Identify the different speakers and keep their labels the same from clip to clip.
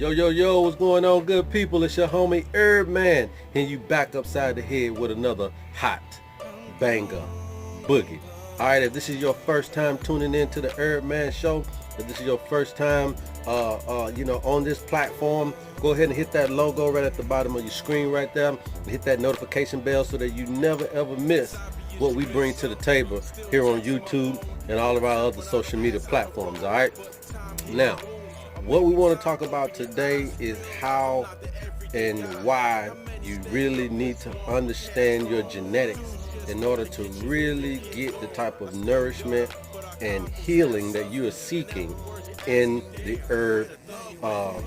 Speaker 1: Yo, what's going on, good people? It's your homie Herb Man, and you back upside the head with another hot banger boogie. All right, if this is your first time tuning in to the Herb Man Show, if this is your first time, on this platform, go ahead and hit that logo right at the bottom of your screen right there, and hit that notification bell so that you never ever miss what we bring to the table here on YouTube and all of our other social media platforms. All right, now. What we want to talk about today is how and why you really need to understand your genetics in order to really get the type of nourishment and healing that you are seeking in the herb, uh,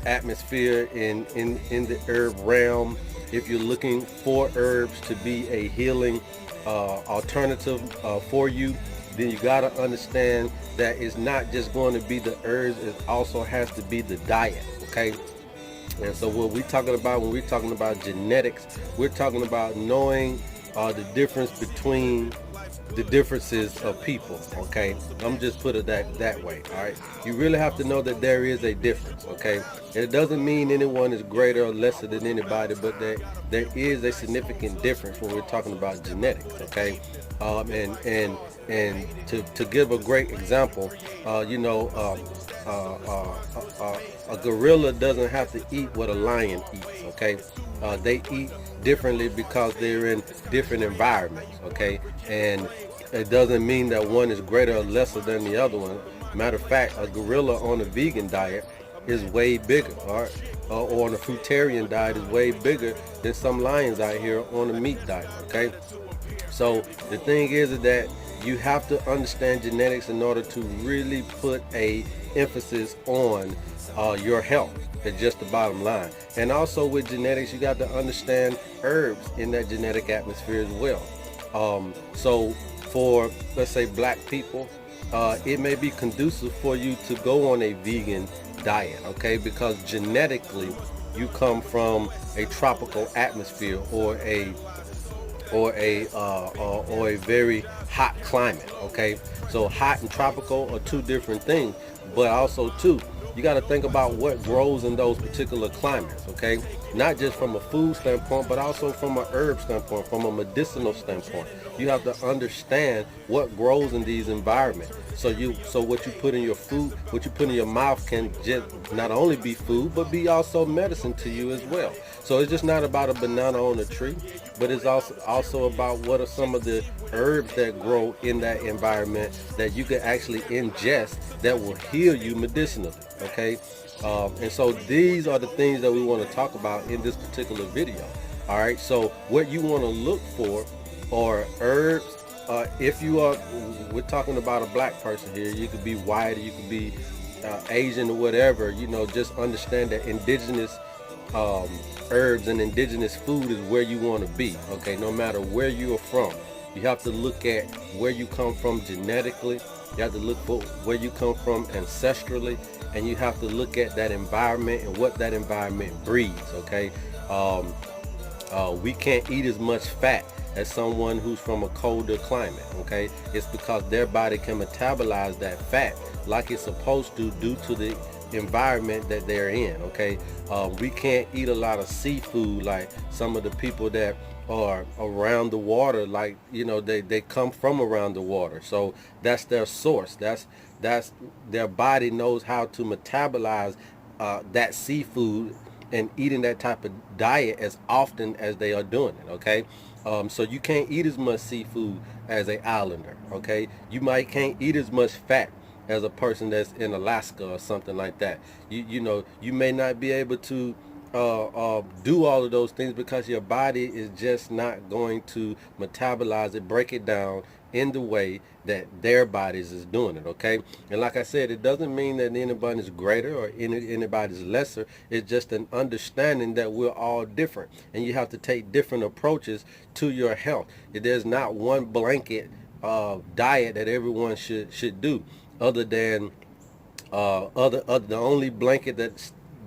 Speaker 1: atmosphere in the herb realm. If you're looking for herbs to be a healing alternative for you, then you got to understand that it's not just going to be the herbs, it also has to be the diet, okay? And so what we're talking about when we're talking about genetics, we're talking about knowing the difference between the differences of people, okay? I'm just put it that way, all right? You really have to know that there is a difference, okay? And it doesn't mean anyone is greater or lesser than anybody, but there is a significant difference when we're talking about genetics, okay? And to give a great example, a gorilla doesn't have to eat what a lion eats, okay? They eat differently because they're in different environments, okay? And it doesn't mean that one is greater or lesser than the other one. Matter of fact, a gorilla on a vegan diet is way bigger, all right? Or on a fruitarian diet is way bigger than some lions out here on a meat diet, okay? So the thing is that you have to understand genetics in order to really put a emphasis on your health. It's just the bottom line. And also with genetics, you got to understand herbs in that genetic atmosphere as well. So for, let's say, black people, it may be conducive for you to go on a vegan diet, okay? Because genetically, you come from a tropical atmosphere or a very hot climate, okay? So hot and tropical are two different things, but also too, you got to think about what grows in those particular climates, okay? Not just from a food standpoint, but also from a herb standpoint, from a medicinal standpoint. You have to understand what grows in these environments. So what you put in your food, what you put in your mouth can just not only be food, but be also medicine to you as well. So it's just not about a banana on a tree, but it's also about what are some of the herbs that grow in that environment that you can actually ingest that will heal you medicinally, okay? And so these are the things that we want to talk about in this particular video. All right, so what you want to look for are herbs. If you are, we're talking about a black person here, you could be white, or you could be Asian or whatever, just understand that indigenous herbs and indigenous food is where you want to be, okay? No matter where you are from, you have to look at where you come from genetically. You have to look for where you come from ancestrally, and you have to look at that environment and what that environment breeds, okay? We can't eat as much fat as someone who's from a colder climate, okay? It's because their body can metabolize that fat like it's supposed to due to the environment that they're in, okay? We can't eat a lot of seafood like some of the people that are around the water, like, they come from around the water. So that's their source. That's their body knows how to metabolize that seafood and eating that type of diet as often as they are doing it, okay? So you can't eat as much seafood as a islander, okay? You can't eat as much fat as a person that's in Alaska or something like that. You may not be able to do all of those things because your body is just not going to metabolize it, break it down in the way that their bodies is doing it, okay? And like I said, it doesn't mean that anybody's greater or anybody's lesser. It's just an understanding that we're all different, and you have to take different approaches to your health. There's not one blanket diet that everyone should do, other than the only blanket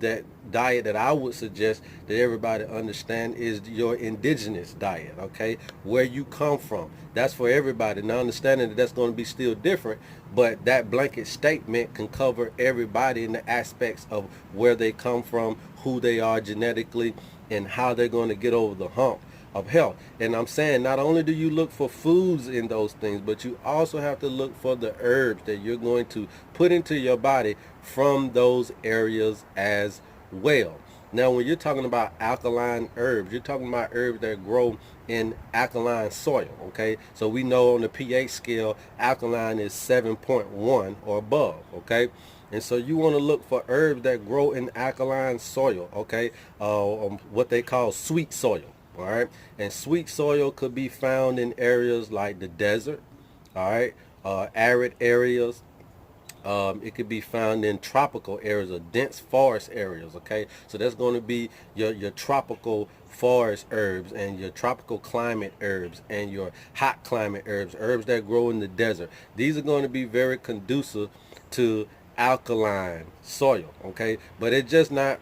Speaker 1: that diet that I would suggest that everybody understand is your indigenous diet, okay? Where you come from. That's for everybody. Now understanding that that's going to be still different, but that blanket statement can cover everybody in the aspects of where they come from, who they are genetically, and how they're going to get over the hump of health. And I'm saying not only do you look for foods in those things, but you also have to look for the herbs that you're going to put into your body from those areas as well. Now, when you're talking about alkaline herbs, you're talking about herbs that grow in alkaline soil, okay? So we know on the pH scale, alkaline is 7.1 or above, okay? And so you want to look for herbs that grow in alkaline soil, okay? What they call sweet soil, all right? And sweet soil could be found in areas like the desert, all right? Arid areas. It could be found in tropical areas or dense forest areas, okay? So that's going to be your tropical forest herbs and your tropical climate herbs and your hot climate herbs, herbs that grow in the desert. These are going to be very conducive to alkaline soil, okay? But it's just not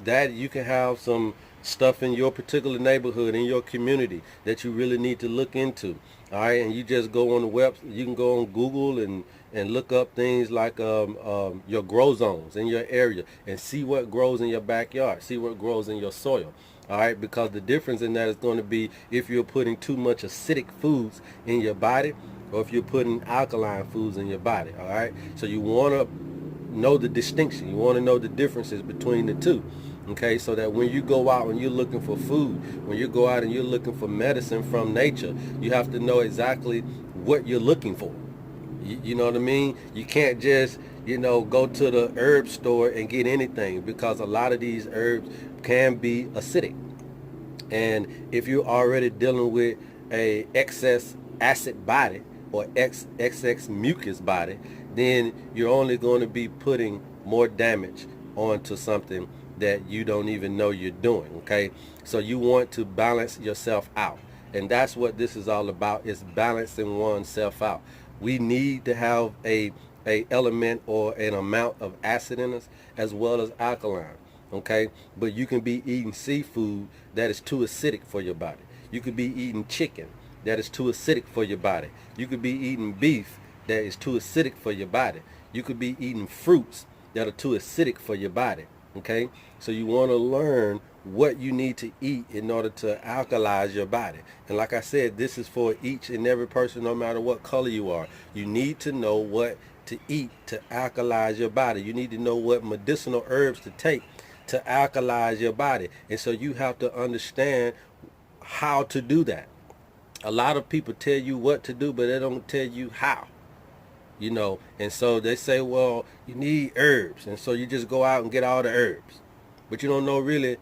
Speaker 1: that. You can have some stuff in your particular neighborhood, in your community, that you really need to look into, all right? And you just go on the web, you can go on Google and look up things like your grow zones in your area and see what grows in your backyard, see what grows in your soil, all right? Because the difference in that is going to be if you're putting too much acidic foods in your body or if you're putting alkaline foods in your body, all right? So you want to know the distinction. You want to know the differences between the two, okay? So that when you go out and you're looking for food, when you go out and you're looking for medicine from nature, you have to know exactly what you're looking for. You know what I mean? You can't just, go to the herb store and get anything, because a lot of these herbs can be acidic. And if you're already dealing with a excess acid body or excess mucus body, then you're only going to be putting more damage onto something that you don't even know you're doing, okay? So you want to balance yourself out. And that's what this is all about, is balancing oneself out. We need to have a element or an amount of acid in us as well as alkaline, okay? But you can be eating seafood that is too acidic for your body. You could be eating chicken that is too acidic for your body. You could be eating beef that is too acidic for your body. You could be eating fruits that are too acidic for your body, okay? So you want to learn what you need to eat in order to alkalize your body. And like I said, this is for each and every person, no matter what color you are. You need to know what to eat to alkalize your body. You need to know what medicinal herbs to take to alkalize your body. And so you have to understand how to do that. A lot of people tell you what to do, but they don't tell you how. And so they say, well, you need herbs, and so you just go out and get all the herbs, but you don't know really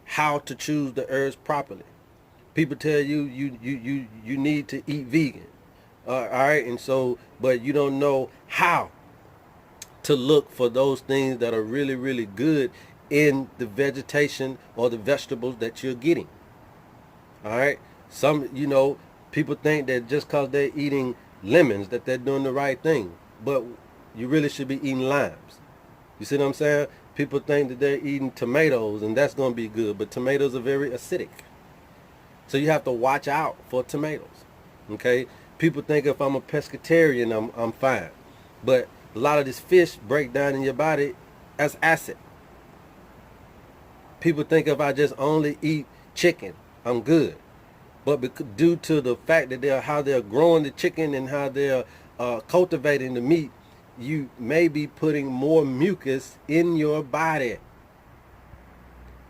Speaker 1: how to choose the herbs properly. People tell you you need to eat vegan, all right, and so, but you don't know how to look for those things that are really, really good in the vegetation or the vegetables that you're getting, all right? Some, people think that just because they're eating lemons that they're doing the right thing, but you really should be eating limes. You see what I'm saying? People think that they're eating tomatoes and that's going to be good, but tomatoes are very acidic. So you have to watch out for tomatoes, okay? People think if I'm a pescatarian, I'm fine. But a lot of this fish break down in your body as acid. People think if I just only eat chicken, I'm good. But due to the fact that how they're growing the chicken and how they're cultivating the meat, you may be putting more mucus in your body.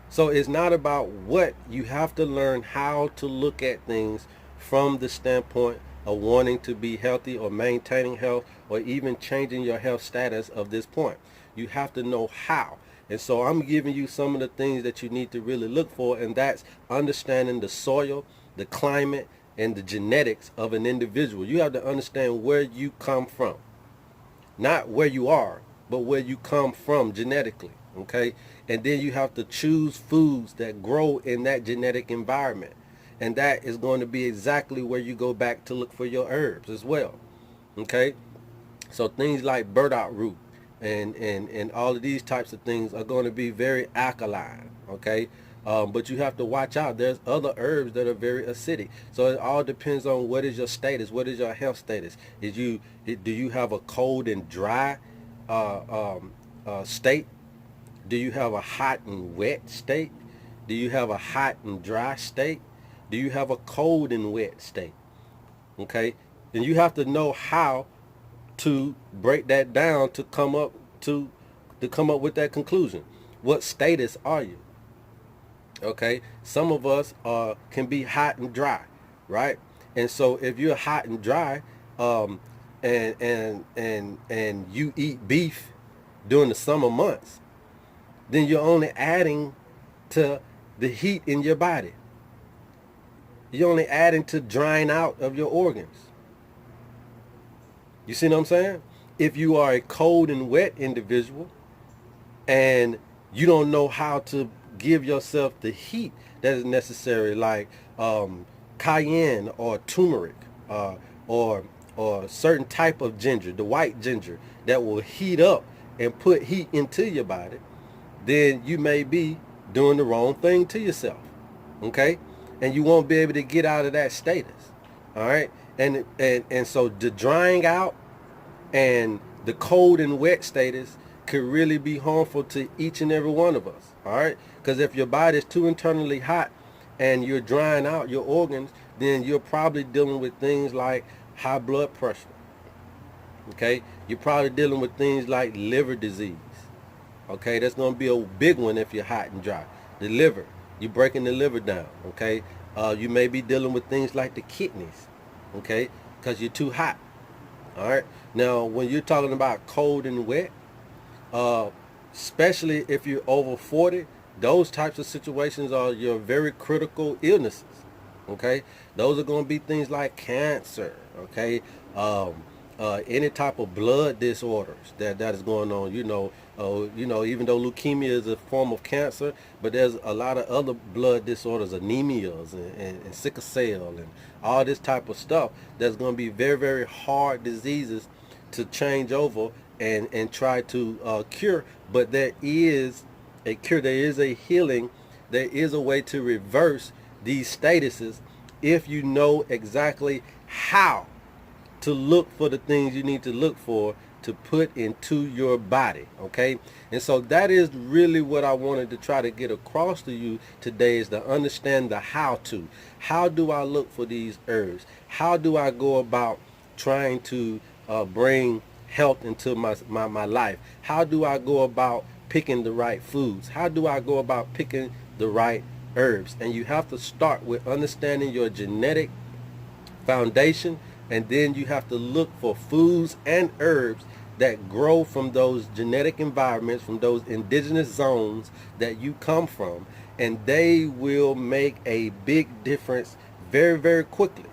Speaker 1: So it's not about what. You have to learn how to look at things from the standpoint of wanting to be healthy or maintaining health or even changing your health status of this point. You have to know how. And so I'm giving you some of the things that you need to really look for, and that's understanding the soil, the climate, and the genetics of an individual. You have to understand where you come from. Not where you are, but where you come from genetically, okay? And then you have to choose foods that grow in that genetic environment. And that is going to be exactly where you go back to look for your herbs as well, okay? So things like burdock root, and all of these types of things are going to be very alkaline, okay? But you have to watch out. There's other herbs that are very acidic. So it all depends on what is your status, what is your health status. Do you have a cold and dry state? Do you have a hot and wet state? Do you have a hot and dry state? Do you have a cold and wet state? Okay, and you have to know how to break that down to come up with that conclusion. What status are you? Okay, some of us can be hot and dry, right? And so if you're hot and dry, and you eat beef during the summer months, then you're only adding to the heat in your body. You're only adding to drying out of your organs. You see what I'm saying? If you are a cold and wet individual and you don't know how to give yourself the heat that is necessary, like cayenne or turmeric, or certain type of ginger, the white ginger that will heat up and put heat into your body, then you may be doing the wrong thing to yourself. Okay? And you won't be able to get out of that status. All right? And so the drying out and the cold and wet status could really be harmful to each and every one of us. All right? Because if your body is too internally hot and you're drying out your organs, then you're probably dealing with things like high blood pressure. Okay? You're probably dealing with things like liver disease. Okay? That's going to be a big one if you're hot and dry. The liver. You're breaking the liver down. Okay? You may be dealing with things like the kidneys. Okay? Because you're too hot. All right? Now, when you're talking about cold and wet, especially if you're over 40, those types of situations are your very critical illnesses. Okay? Those are going to be things like cancer. Okay? Any type of blood disorders that is going on. Even though leukemia is a form of cancer, but there's a lot of other blood disorders, anemias and sickle cell and all this type of stuff that's going to be very, very hard diseases to change over and try to cure. But there is a cure, there is a healing, there is a way to reverse these statuses if you know exactly how to look for the things you need to look for to put into your body. Okay? And so that is really what I wanted to try to get across to you today, is to understand the how to. How do I look for these herbs? How do I go about trying to bring health into my life? How do I go about picking the right foods? How do I go about picking the right herbs? And you have to start with understanding your genetic foundation, and then you have to look for foods and herbs that grow from those genetic environments, from those indigenous zones that you come from, and they will make a big difference very, very quickly.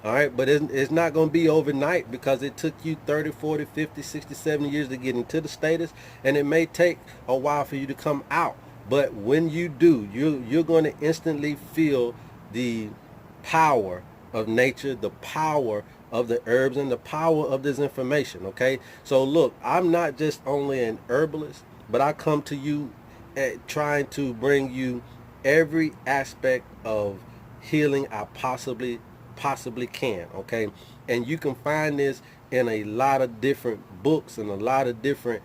Speaker 1: All right, but it's not going to be overnight, because it took you 30, 40, 50, 60, 70 years to get into the status, and it may take a while for you to come out. But when you do, you're going to instantly feel the power of nature, the power of the herbs, and the power of this information. Okay, so look, I'm not just only an herbalist, but I come to you trying to bring you every aspect of healing I possibly can. Okay, and you can find this in a lot of different books and a lot of different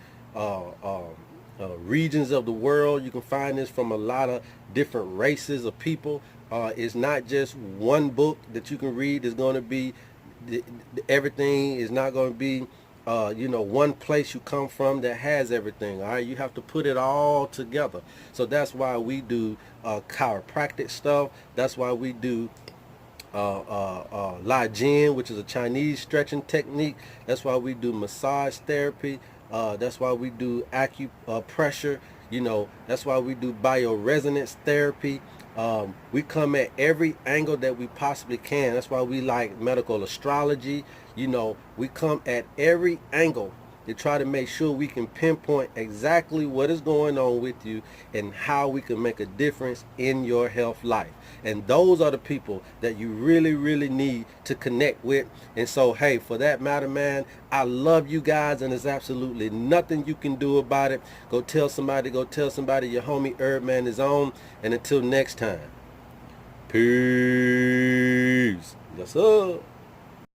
Speaker 1: regions of the world. You can find this from a lot of different races of people. It's not just one book that you can read. It's going to be everything. Is not going to be one place you come from that has everything. All right, you have to put it all together. So that's why we do chiropractic stuff. That's why we do Lai Jin, which is a Chinese stretching technique. That's why we do massage therapy. That's why we do acupressure. That's why we do bioresonance therapy. We come at every angle that we possibly can. That's why we like medical astrology. We come at every angle to try to make sure we can pinpoint exactly what is going on with you and how we can make a difference in your health life. And those are the people that you really, really need to connect with. And so, hey, for that matter, man, I love you guys, and there's absolutely nothing you can do about it. Go tell somebody, your homie Herbman is on. And until next time, peace. Yes, sir.